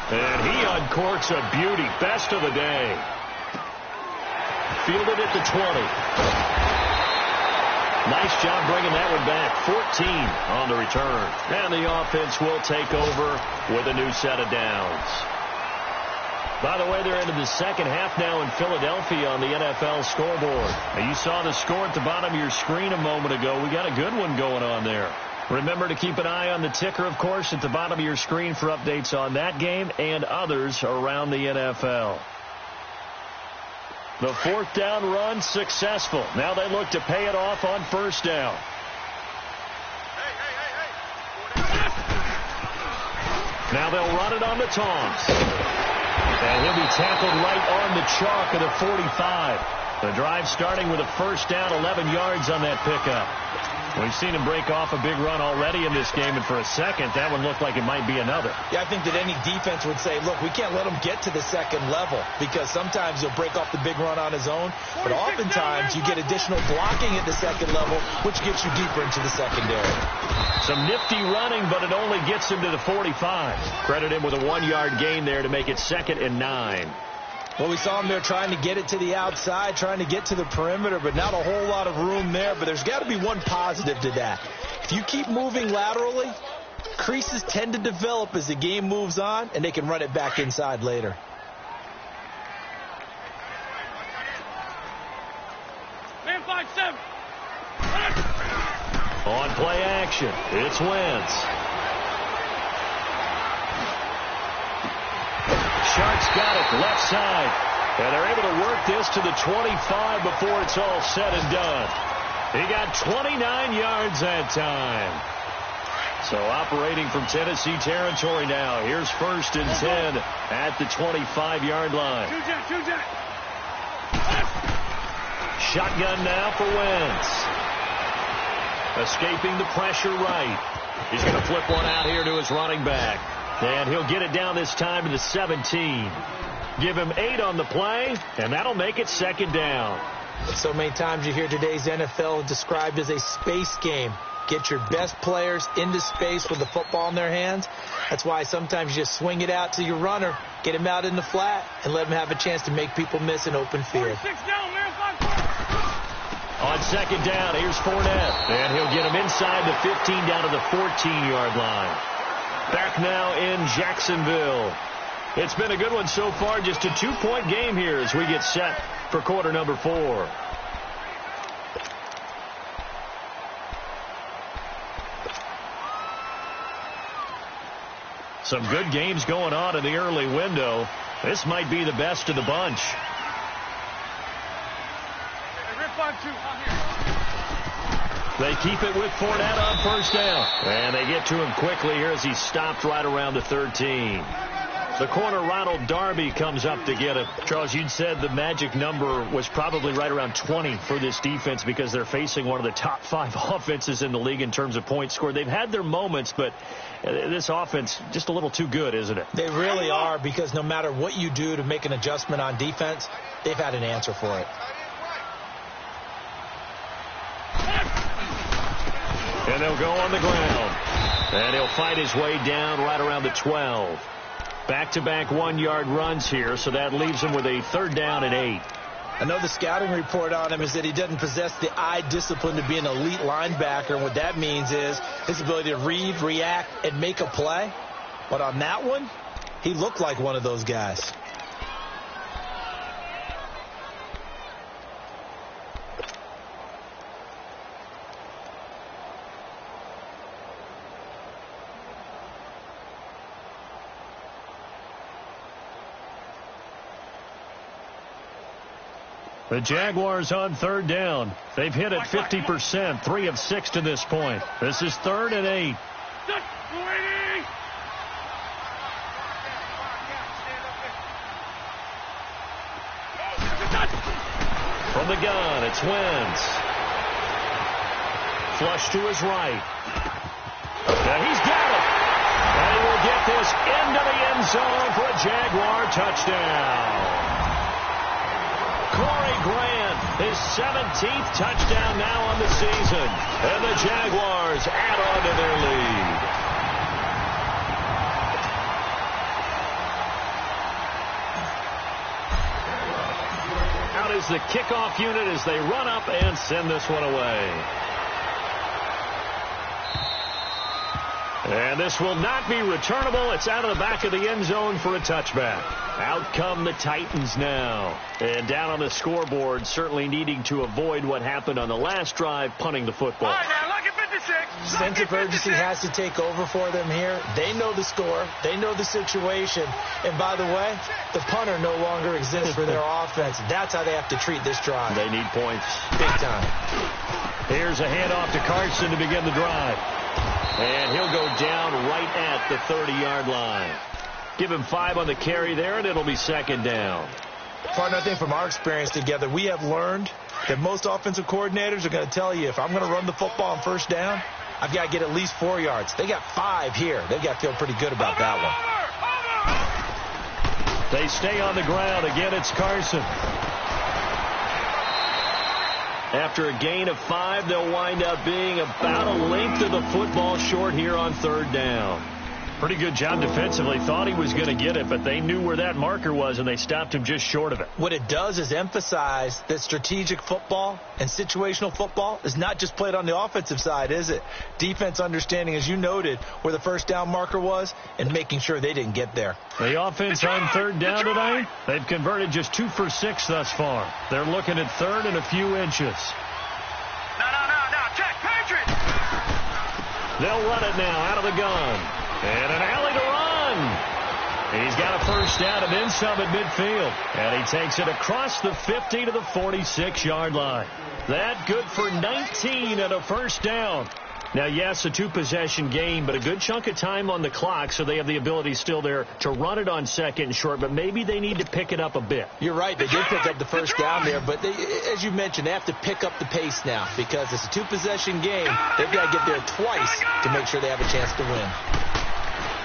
And he uncorks a beauty. Best of the day. Fielded at the 20. Nice job bringing that one back. 14 on the return. And the offense will take over with a new set of downs. By the way, they're into the second half now in Philadelphia on the NFL scoreboard. Now, you saw the score at the bottom of your screen a moment ago. We got a good one going on there. Remember to keep an eye on the ticker, of course, at the bottom of your screen for updates on that game and others around the NFL. The 4th down run successful. Now they look to pay it off on first down. Now they'll run it on the taunts. And he'll be tackled right on the chalk of the 45. The drive starting with a first down, 11 yards on that pickup. We've seen him break off a big run already in this game, and for a second, that one looked like it might be another. Yeah, I think that any defense would say, look, we can't let him get to the second level because sometimes he'll break off the big run on his own, but oftentimes you get additional blocking at the second level, which gets you deeper into the secondary. Some nifty running, but it only gets him to the 45. Credit him with a 1-yard gain there to make it 2nd and 9. Well, we saw him there trying to get it to the outside, trying to get to the perimeter, but not a whole lot of room there. But there's got to be one positive to that. If you keep moving laterally, creases tend to develop as the game moves on, and they can run it back inside later. Man 5-7. On play action, it's Wentz. Sharks got it left side. And they're able to work this to the 25 before it's all said and done. He got 29 yards that time. So operating from Tennessee territory now. Here's 1st and 10 at the 25-yard line. Shotgun now for Wentz. Escaping the pressure right. He's going to flip one out here to his running back. And he'll get it down this time to the 17. Give him 8 on the play, and that'll make it 2nd down. So many times you hear today's NFL described as a space game. Get your best players into space with the football in their hands. That's why sometimes you just swing it out to your runner, get him out in the flat, and let him have a chance to make people miss an open field. On 2nd down, here's Fournette. And he'll get him inside the 15 down to the 14-yard line. Back now in Jacksonville. It's been a good one so far. Just a 2-point game here as we get set for quarter number 4. Some good games going on in the early window. This might be the best of the bunch. They keep it with Fournette on first down. And they get to him quickly here as he's stopped right around the 13. The corner, Ronald Darby, comes up to get it. Charles, you'd said the magic number was probably right around 20 for this defense because they're facing one of the top 5 offenses in the league in terms of points scored. They've had their moments, but this offense just a little too good, isn't it? They really are, because no matter what you do to make an adjustment on defense, they've had an answer for it. And they'll go on the ground. And he'll fight his way down right around the 12. Back-to-back 1-yard runs here, so that leaves him with a 3rd down and 8. I know the scouting report on him is that he doesn't possess the eye discipline to be an elite linebacker. And what that means is his ability to read, react, and make a play. But on that one, he looked like one of those guys. The Jaguars on 3rd down. They've hit it 50%, 3 of 6 to this point. This is 3rd and 8. From the gun, it's Wentz. Flush to his right. And he's got it. And he will get this into the end zone for a Jaguar touchdown. Corey Grant, his 17th touchdown now on the season. And the Jaguars add on to their lead. Out is the kickoff unit as they run up and send this one away. And this will not be returnable. It's out of the back of the end zone for a touchback. Out come the Titans now. And down on the scoreboard, certainly needing to avoid what happened on the last drive, punting the football. All right, now, look at 56. Sense of urgency has to take over for them here. They know the score. They know the situation. And by the way, the punter no longer exists for their offense. That's how they have to treat this drive. They need points. Big time. Here's a handoff to Carson to begin the drive. And he'll go down right at the 30-yard line. Give him 5 on the carry there, and it'll be 2nd down. Partner, I think from our experience together, we have learned that most offensive coordinators are going to tell you, if I'm going to run the football on 1st down, I've got to get at least 4 yards. They got 5 here. They've got to feel pretty good about that one. They stay on the ground. Again, it's Carson. After a gain of 5, they'll wind up being about a length of the football short here on 3rd down. Pretty good job defensively. Thought he was going to get it, but they knew where that marker was, and they stopped him just short of it. What it does is emphasize that strategic football and situational football is not just played on the offensive side, is it? Defense understanding, as you noted, where the 1st down marker was and making sure they didn't get there. The offense on 3rd down tonight, they've converted just 2 for 6 thus far. They're looking at 3rd and a few inches. No, check, Patriot. They'll run it now out of the gun. And an alley to run. He's got a 1st down and then some at midfield. And he takes it across the 50 to the 46-yard line. That good for 19 and a 1st down. Now, yes, a 2-possession game, but a good chunk of time on the clock, so they have the ability still there to run it on 2nd and short, but maybe they need to pick it up a bit. You're right. They did pick up the 1st down there, but as you mentioned, they have to pick up the pace now because it's a 2-possession game. They've got to get there twice to make sure they have a chance to win.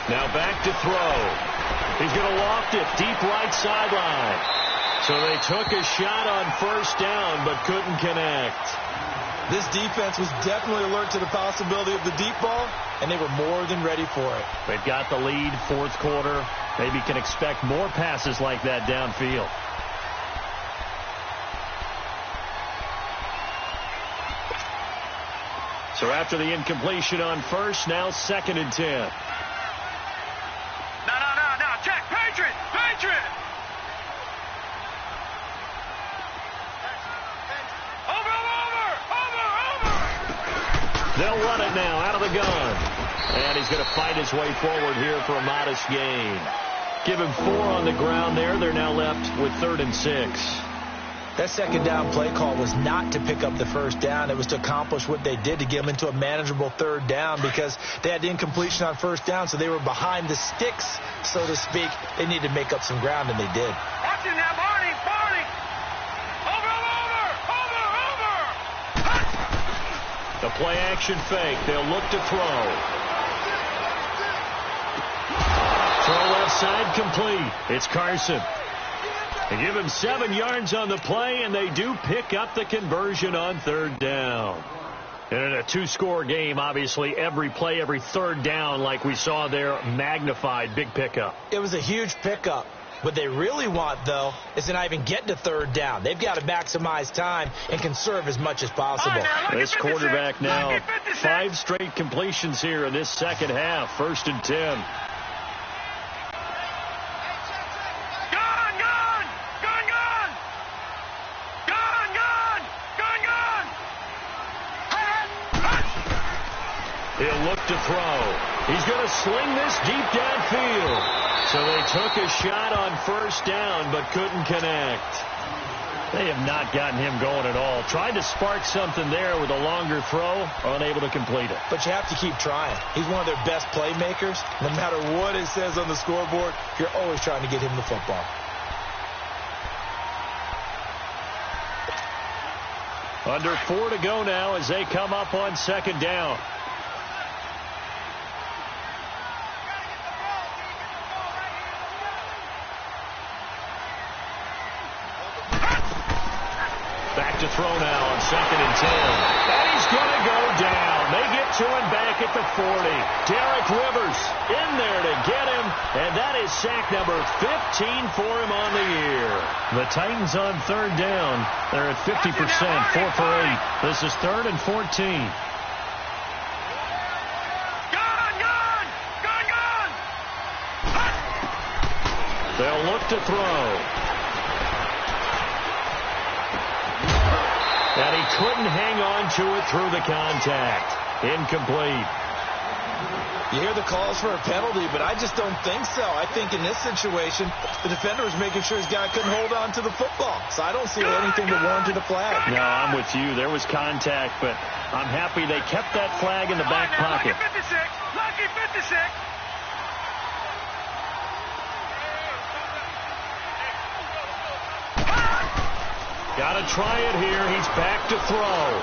Now back to throw. He's going to loft it deep right sideline. So they took a shot on 1st down, but couldn't connect. This defense was definitely alert to the possibility of the deep ball, and they were more than ready for it. They've got the lead, 4th quarter. Maybe can expect more passes like that downfield. So after the incompletion on 1st, now 2nd and 10. No, check, Patriot. Over. They'll run it now out of the gun. And he's going to fight his way forward here for a modest gain. Give him 4 on the ground there. They're now left with 3rd and 6. That second down play call was not to pick up the first down. It was to accomplish what they did, to get them into a manageable third down, because they had incompletion on first down, so they were behind the sticks, so to speak. They needed to make up some ground, and they did. Watching that, Barney. Over. The play action fake. They'll look to throw. Throw left side complete. It's Carson. They give him 7 yards on the play, and they do pick up the conversion on third down. And in a 2-score game, obviously, every play, every third down, like we saw there, magnified. Big pickup. It was a huge pickup. What they really want, though, is to not even get to third down. They've got to maximize time and conserve as much as possible. This quarterback now, 5 straight completions here in this second half. 1st and 10. He'll look to throw. He's going to sling this deep downfield. So they took a shot on first down, but couldn't connect. They have not gotten him going at all. Tried to spark something there with a longer throw, unable to complete it. But you have to keep trying. He's one of their best playmakers. No matter what it says on the scoreboard, you're always trying to get him the football. Under 4 to go now as they come up on second down. Back to throw now on 2nd and 10. And he's going to go down. They get to him back at the 40. Derek Rivers in there to get him. And that is sack number 15 for him on the year. The Titans on third down. They're at 50%, 4 for 8. This is 3rd and 14. They'll look to throw. And he couldn't hang on to it through the contact. Incomplete. You hear the calls for a penalty, but I just don't think so. I think in this situation, the defender was making sure his guy couldn't hold on to the football. So I don't see anything that warranted a flag. No, I'm with you. There was contact, but I'm happy they kept that flag in the back pocket. Lucky 56. Got to try it here. He's back to throw.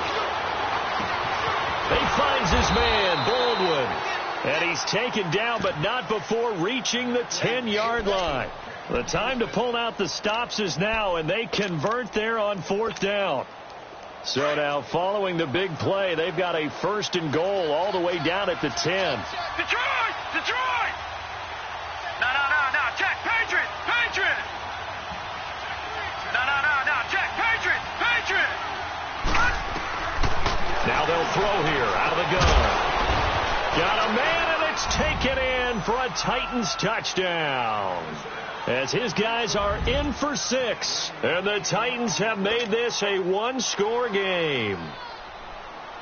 He finds his man, Baldwin. And he's taken down, but not before reaching the 10-yard line. The time to pull out the stops is now, and they convert there on 4th down. So now, following the big play, they've got a 1st and goal all the way down at the 10. Detroit! No, check, Patriot! No, check, Patriot! Now they'll throw here out of the gun. Got a man, and it's taken in for a Titans touchdown. As his guys are in for 6, and the Titans have made this a 1-score game.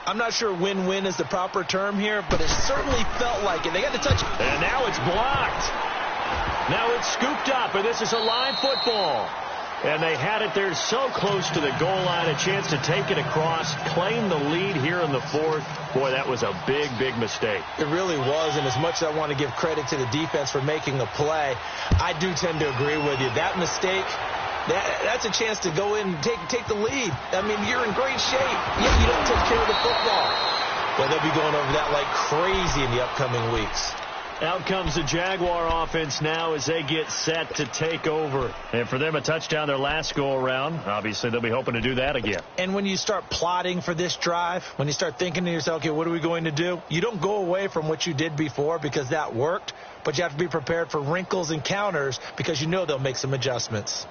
I'm not sure win-win is the proper term here, but it certainly felt like it. They got the touch. And now it's blocked. Now it's scooped up, and this is a live football. And they had it there so close to the goal line, a chance to take it across, claim the lead here in the 4th. Boy, that was a big, big mistake. It really was, and as much as I want to give credit to the defense for making a play, I do tend to agree with you. That mistake, that's a chance to go in and take the lead. I mean, you're in great shape, yet you don't take care of the football. Well, they'll be going over that like crazy in the upcoming weeks. Out comes the Jaguar offense now as they get set to take over. And for them, a touchdown their last go-around. Obviously, they'll be hoping to do that again. And when you start plotting for this drive, when you start thinking to yourself, okay, what are we going to do? You don't go away from what you did before because that worked, but you have to be prepared for wrinkles and counters because you know they'll make some adjustments.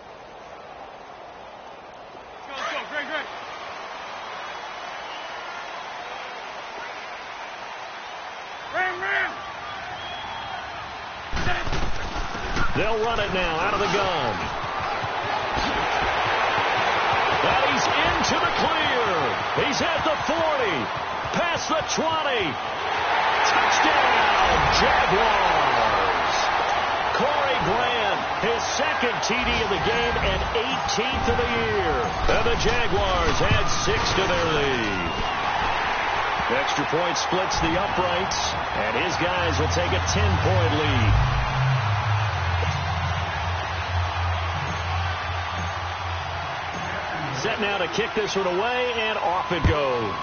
They'll run it now out of the gun. And he's into the clear. He's at the 40. Past the 20. Touchdown, Jaguars. Corey Grant His second TD of the game and 18th of the year. And the Jaguars add 6 to their lead. Extra point splits the uprights, and his guys will take a 10-point lead. Set now to kick this one away, and off it goes.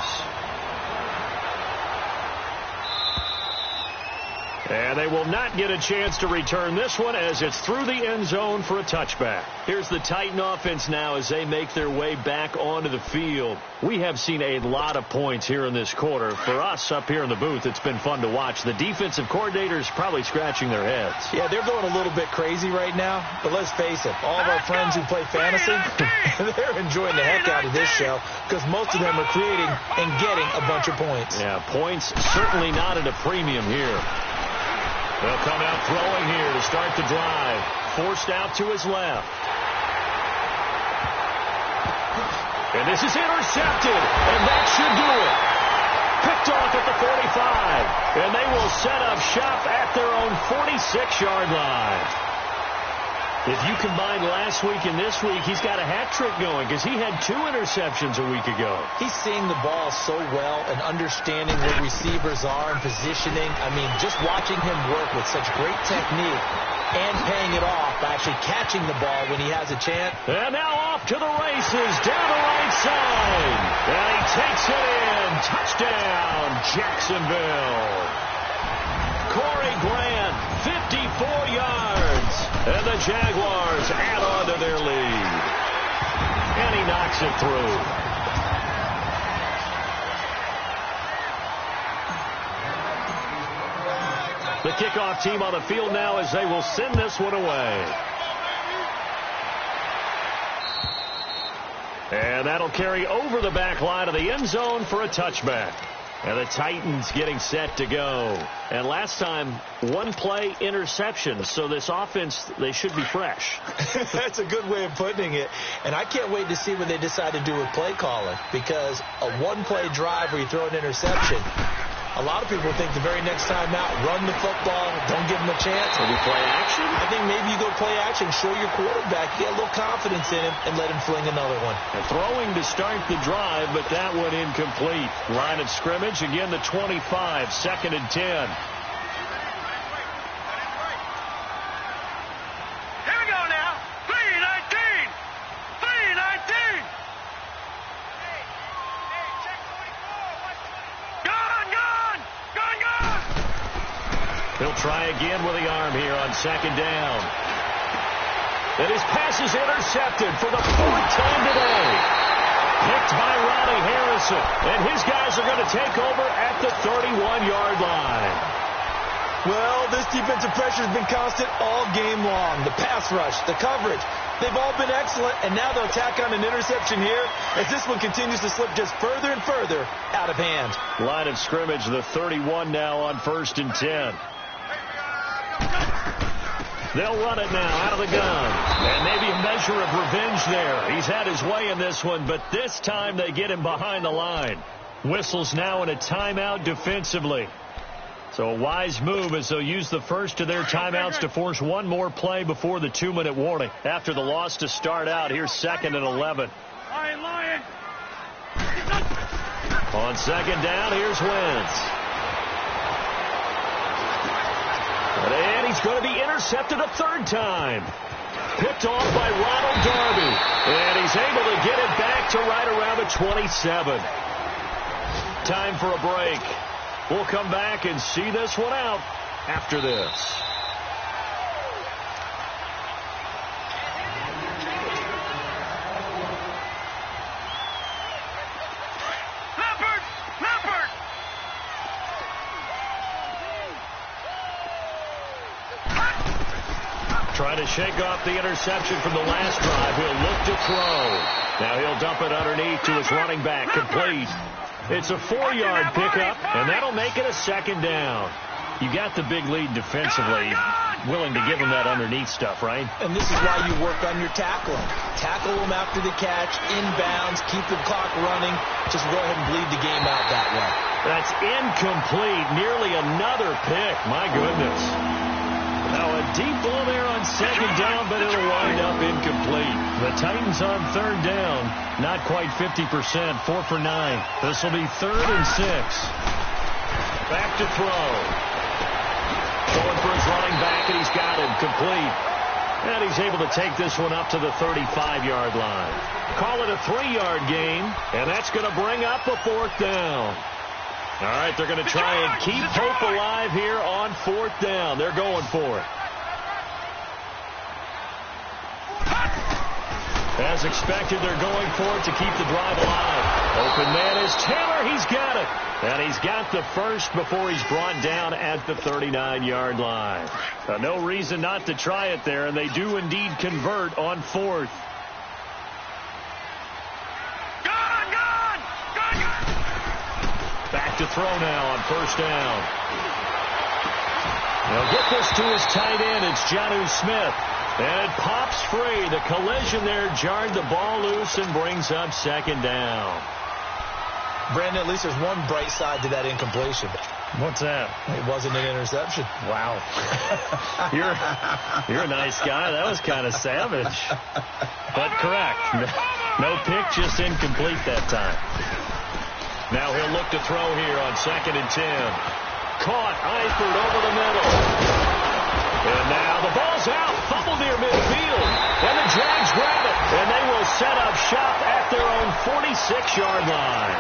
And they will not get a chance to return this one as it's through the end zone for a touchback. Here's the Titan offense now as they make their way back onto the field. We have seen a lot of points here in this quarter. For us up here in the booth, it's been fun to watch. The defensive coordinators probably scratching their heads. Yeah, they're going a little bit crazy right now. But let's face it, all of our friends who play fantasy, they're enjoying the heck out of this show because most of them are creating and getting a bunch of points. Yeah, points certainly not at a premium here. They'll come out throwing here to start the drive. Forced out to his left. And this is intercepted. And that should do it. Picked off at the 45. And they will set up shop at their own 46-yard line. If you combine last week and this week, he's got a hat trick going because he had 2 interceptions a week ago. He's seeing the ball so well and understanding where receivers are and positioning. I mean, just watching him work with such great technique and paying it off by actually catching the ball when he has a chance. And now off to the races down the right side. And he takes it in. Touchdown, Jacksonville. Corey Grant, 54 yards. And the Jaguars add on to their lead. And he knocks it through. The kickoff team on the field now as they will send this one away. And that'll carry over the back line of the end zone for a touchback. And the Titans getting set to go. And last time, 1-play interception. So this offense, they should be fresh. That's a good way of putting it. And I can't wait to see what they decide to do with play calling. Because a 1-play drive where you throw an interception, a lot of people think the very next time out, run the football, don't give them a chance. Maybe play action? I think maybe you go play action, show your quarterback, get a little confidence in him, and let him fling another one. And throwing to start the drive, but that one incomplete. Line of scrimmage, again the 25, 2nd and 10. Here we go now. 3-19. 3-19. He'll try again with the arm here on 2nd down. And his pass is intercepted for the 4th time today. Picked by Ronnie Harrison. And his guys are going to take over at the 31-yard line. Well, this defensive pressure has been constant all game long. The pass rush, the coverage, they've all been excellent. And now they'll tack on an interception here as this one continues to slip just further and further out of hand. Line of scrimmage, the 31 now on 1st and 10. They'll run it now out of the gun. And maybe a measure of revenge there. He's had his way in this one, but this time they get him behind the line. Whistles now in a timeout defensively. So a wise move as they'll use the first of their timeouts to force one more play before the 2-minute warning. After the loss to start out, here's 2nd and 11. Lion. On 2nd down, here's Wentz. And he's going to be intercepted a 3rd time. Picked off by Ronald Darby. And he's able to get it back to right around the 27. Time for a break. We'll come back and see this one out after this. Trying to shake off the interception from the last drive. He'll look to throw. Now he'll dump it underneath to his running back. Complete. It's a 4-yard pickup, and that'll make it a 2nd down. You got the big lead defensively. Willing to give him that underneath stuff, right? And this is why you work on your tackling. Tackle them after the catch, inbounds, keep the clock running. Just go ahead and bleed the game out that way. That's incomplete. Nearly another pick. My goodness. Now a deep ball there on second down, but it'll wind up incomplete. The Titans on third down, not quite 50%, 4 for 9. This will be 3rd and 6. Back to throw. Going for his running back, and he's got him complete. And he's able to take this one up to the 35-yard line. Call it a 3-yard gain, and that's going to bring up a 4th down. All right, they're going to try and keep hope alive here on 4th down. They're going for it. As expected, they're going for it to keep the drive alive. Open man is Taylor. He's got it. And he's got the first before he's brought down at the 39-yard line. No reason not to try it there, and they do indeed convert on 4th. Back to throw now on 1st down. They'll get this to his tight end. It's Jonnu Smith. And it pops free. The collision there jarred the ball loose and brings up 2nd down. Brandon, at least there's one bright side to that incompletion. What's that? It wasn't an interception. Wow. You're a nice guy. That was kind of savage. But correct. No pick, just incomplete that time. Now he'll look to throw here on 2nd and 10. Caught. Eifert over the middle. And now the ball's out. Fumble near midfield. And the Jags grab it. And they will set up shop at their own 46-yard line.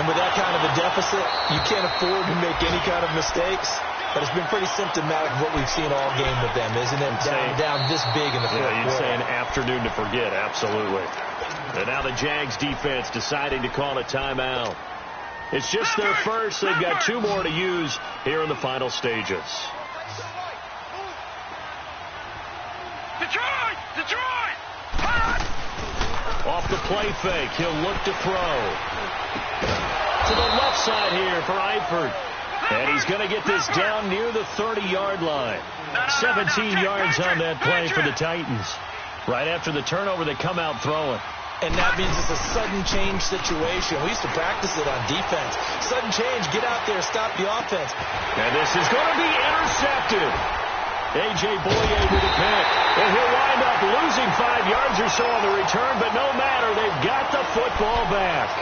And with that kind of a deficit, you can't afford to make any kind of mistakes. But it's been pretty symptomatic of what we've seen all game with them, isn't it? Down this big in the fourth quarter. You'd say an afternoon to forget, absolutely. And now the Jags defense deciding to call a timeout. It's just their first. They've got 2 more to use here in the final stages. Detroit! Off the play fake, he'll look to throw. To the left side here for Eifert. And he's going to get this down near the 30-yard line. 17 yards on that play for the Titans. Right after the turnover, they come out throwing. And that means it's a sudden change situation. We used to practice it on defense. Sudden change, get out there, stop the offense. And this is going to be intercepted. A.J. Boye with a pick. And he'll wind up losing 5 yards or so on the return, but no matter, they've got the football back.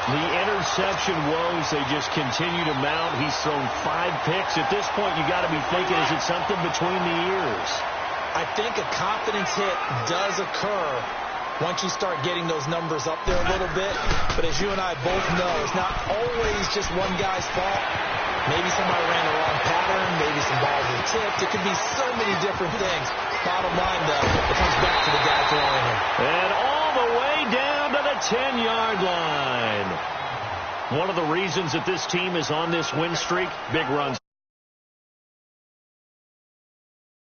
The interception woes, they just continue to mount. He's thrown 5 picks. At this point, you got to be thinking, is it something between the ears? I think a confidence hit does occur once you start getting those numbers up there a little bit. But as you and I both know, it's not always just one guy's fault. Maybe somebody ran the wrong pattern. Maybe some balls were tipped. It could be so many different things. Bottom line, though, it comes back to the guy throwing it. And all the way down to the 10-yard line. One of the reasons that this team is on this win streak, big runs.